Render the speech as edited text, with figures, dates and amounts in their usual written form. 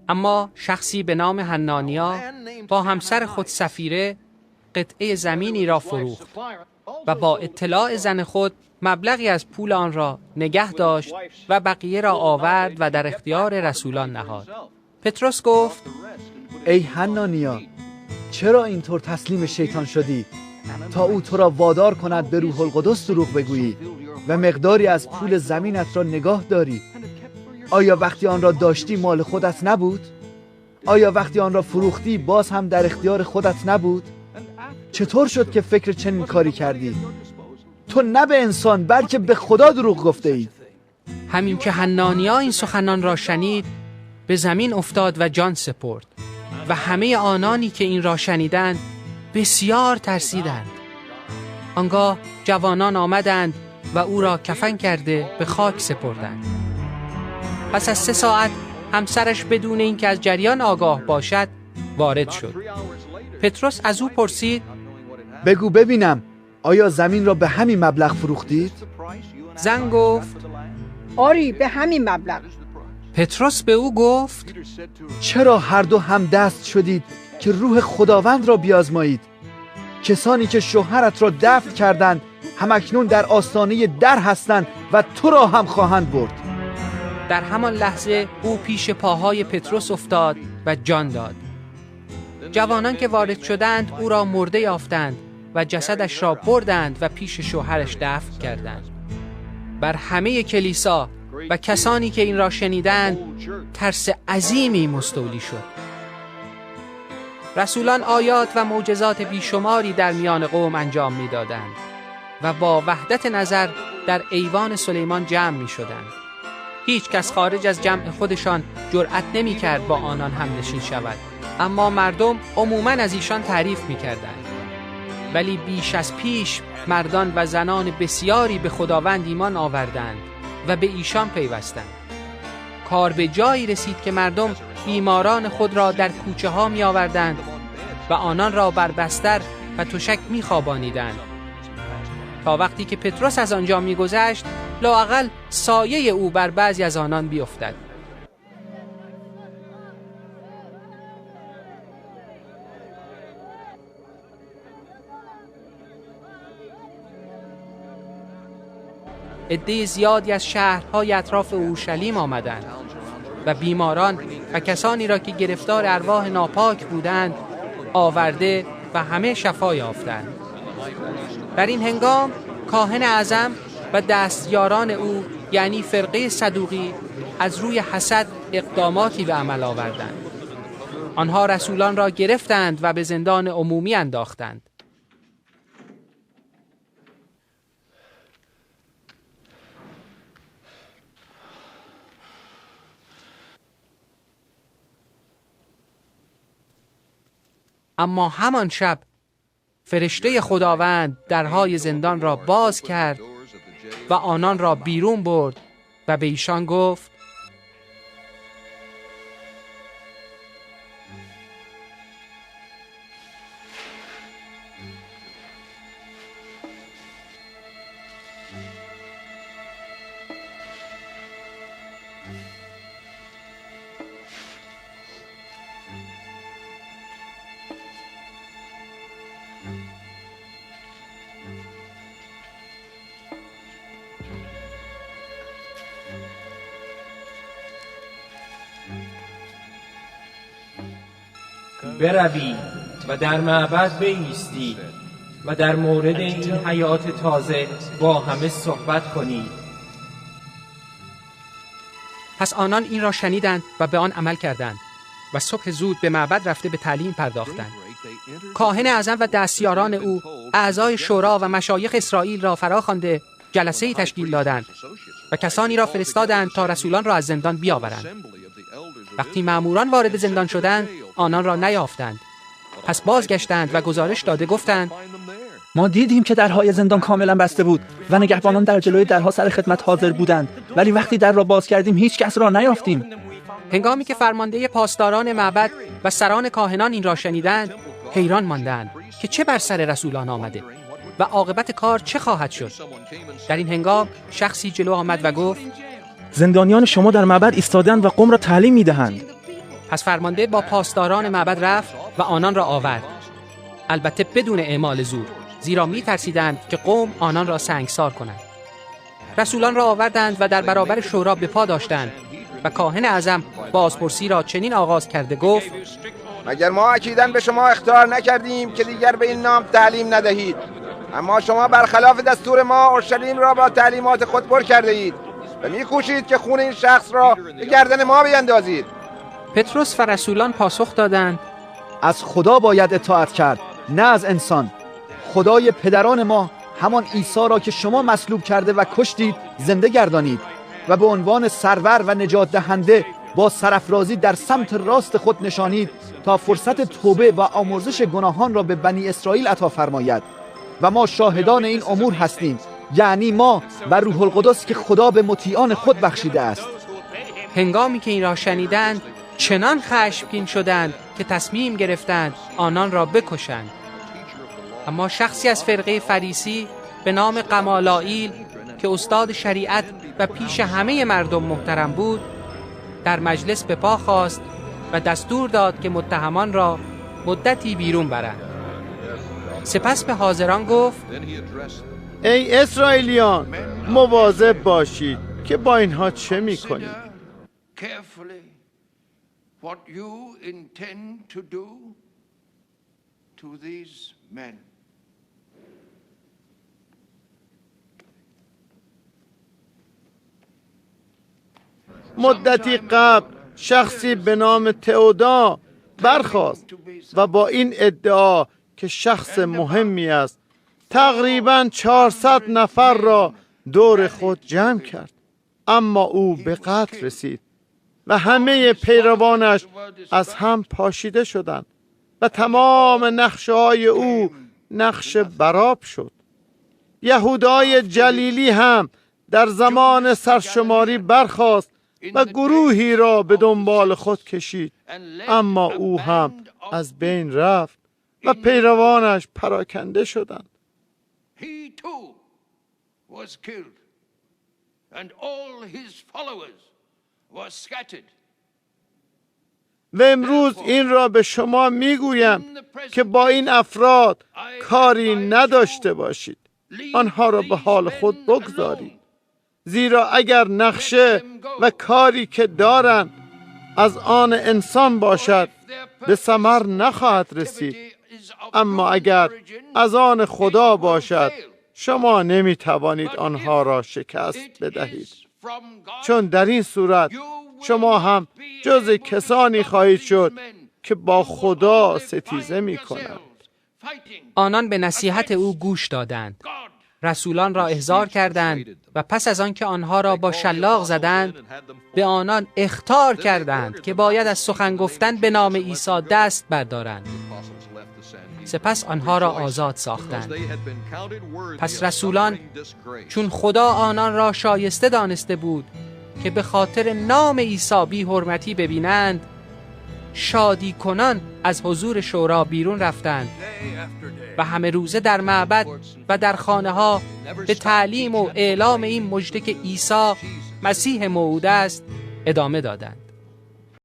اما شخصی به نام حنانیا با همسر خود سفیره قطعه زمینی را فروخت و با اطلاع زن خود مبلغی از پول آن را نگه داشت و بقیه را آورد و در اختیار رسولان نهاد. پتروس گفت: ای حنانیا، چرا اینطور تسلیم شیطان شدی تا او تو را وادار کند به روح القدس دروغ بگویی و مقداری از پول زمینت را نگاه داری؟ آیا وقتی آن را داشتی مال خودت نبود؟ آیا وقتی آن را فروختی باز هم در اختیار خودت نبود؟ چطور شد که فکر چنین کاری کردی؟ تو نه به انسان بلکه به خدا دروغ گفته ای. همین که حنانیا این سخنان را شنید، به زمین افتاد و جان سپرد و همه آنانی که این را شنیدند بسیار ترسیدند. آنگاه جوانان آمدند و او را کفن کرده به خاک سپردند. پس از 3 ساعت همسرش بدون اینکه از جریان آگاه باشد وارد شد. پتروس از او پرسید: بگو ببینم، آیا زمین را به همین مبلغ فروختید؟ زن گفت: آری، به همین مبلغ. پتروس به او گفت: چرا هر دو هم دست شدید که روح خداوند را بیازمایید؟ کسانی که شوهرت را دفن کردند همکنون در آستانه در هستند و تو را هم خواهند برد. در همان لحظه او پیش پاهای پتروس افتاد و جان داد. جوانان که وارد شدند او را مرده یافتند و جسدش را بردند و پیش شوهرش دفن کردند. بر همه کلیسا و کسانی که این را شنیدند ترس عظیمی مستولی شد. رسولان آیات و معجزات بیشماری در میان قوم انجام می‌دادند و با وحدت نظر در ایوان سلیمان جمع می‌شدند. هیچ کس خارج از جمع خودشان جرأت نمی‌کرد با آنان همنشین شود، اما مردم عموماً از ایشان تعریف می‌کردند. ولی بیش از پیش مردان و زنان بسیاری به خداوند ایمان آوردند و به ایشان پیوستند. کار به جایی رسید که مردم بیماران خود را در کوچه ها می آوردند و آنان را بر بستر و تشک می خوابانیدند تا وقتی که پتروس از آنجا می گذشت لااقل سایه او بر بعضی از آنان بیفتد. عده زیادی از شهرهای اطراف اورشلیم آمدند و بیماران و کسانی را که گرفتار ارواح ناپاک بودند آورده و همه شفا یافتند. در این هنگام کاهن اعظم و دستیاران او یعنی فرقه صدوقی از روی حسد اقداماتی به عمل آوردند. آنها رسولان را گرفتند و به زندان عمومی انداختند. اما همان شب فرشته خداوند درهای زندان را باز کرد و آنان را بیرون برد و به ایشان گفت: بروید و در معبد بایستید و در مورد این حیات تازه با همه صحبت کنید. پس آنان این را شنیدند و به آن عمل کردند و صبح زود به معبد رفته به تعلیم پرداختند. کاهن اعظم و دستیاران او اعضای شورا و مشایخ اسرائیل را فراخوانده جلسه‌ای تشکیل دادند و کسانی را فرستادند تا رسولان را از زندان بیاورند. وقتی مأموران وارد زندان شدند آنان را نیافتند. پس بازگشتند و گزارش داده گفتند: ما دیدیم که درهای زندان کاملا بسته بود و نگهبانان در جلوی درها سر خدمت حاضر بودند، ولی وقتی در را باز کردیم هیچ کس را نیافتیم. هنگامی که فرمانده پاسداران معبد و سران کاهنان این را شنیدند حیران ماندند که چه بر سر رسولان آمده و عاقبت کار چه خواهد شد. در این هنگام شخصی جلو آمد و گفت: زندانیان شما در معبد ایستادند و قوم را تعلیم می‌دهند. پس فرمانده با پاسداران معبد رفت و آنان را آورد، البته بدون اعمال زور، زیرا می‌ترسیدند که قوم آنان را سنگسار کنند. رسولان را آوردند و در برابر شورا به پا داشتند و کاهن اعظم بازپرسی را چنین آغاز کرده گفت: مگر ما اکیداً به شما اخطار نکردیم که دیگر به این نام تعلیم ندهید؟ اما شما برخلاف دستور ما اورشلیم را با تعلیمات خود پر کرده اید و می‌کوشید که خون این شخص را به گردن ما بیندازید. پتروس و رسولان پاسخ دادند: از خدا باید اطاعت کرد، نه از انسان. خدای پدران ما همان عیسی را که شما مصلوب کرده و کشتید زنده گردانید و به عنوان سرور و نجات دهنده با سرافرازی در سمت راست خود نشانید تا فرصت توبه و آمرزش گناهان را به بنی اسرائیل عطا فرماید. و ما شاهدان این امور هستیم، یعنی ما و روح القدس که خدا به مطیعان خود بخشیده است. هنگامی که این را شنیدند چنان خشمگین شدند که تصمیم گرفتند آنان را بکشند. اما شخصی از فرقه فریسی به نام قمالائیل که استاد شریعت و پیش همه مردم محترم بود، در مجلس به پا خاست و دستور داد که متهمان را مدتی بیرون برند. سپس به حاضران گفت: ای اسرائیلیان، مواظب باشید که با اینها چه میکنید. What you intend to do to these men. مدتی قبل شخصی به نام تئودا برخاست و با این ادعا که شخص مهمی است تقریباً 400 نفر را دور خود جمع کرد، اما او به قتل رسید و همه پیروانش از هم پاشیده شدند و تمام نقشه‌های او نقش براب شد. یهودای جلیلی هم در زمان سرشماری برخاست و گروهی را به دنبال خود کشید، اما او هم از بین رفت و پیروانش پراکنده شدند. He too was killed and all his followers were scattered. و امروز این را به شما میگویم که با این افراد کاری نداشته باشید، آنها را به حال خود بگذارید، زیرا اگر نقشه و کاری که دارند از آن انسان باشد به ثمر نخواهد رسید، اما اگر از آن خدا باشد شما نمیتوانید آنها را شکست بدهید، چون در این صورت شما هم جز کسانی خواهید شد که با خدا ستیزه میکنند. آنان به نصیحت او گوش دادند، رسولان را احضار کردند و پس از آنکه آنها را با شلاق زدند به آنان اخطار کردند که باید از سخن گفتن به نام عیسی دست بردارند. سپس آنها را آزاد ساختند. پس رسولان چون خدا آنان را شایسته دانسته بود که به خاطر نام عیسی بی حرمتی ببینند، شادی کنان از حضور شورا بیرون رفتند و همه روزه در معبد و در خانه ها به تعلیم و اعلام این مژده که عیسی مسیح موعود است ادامه دادند.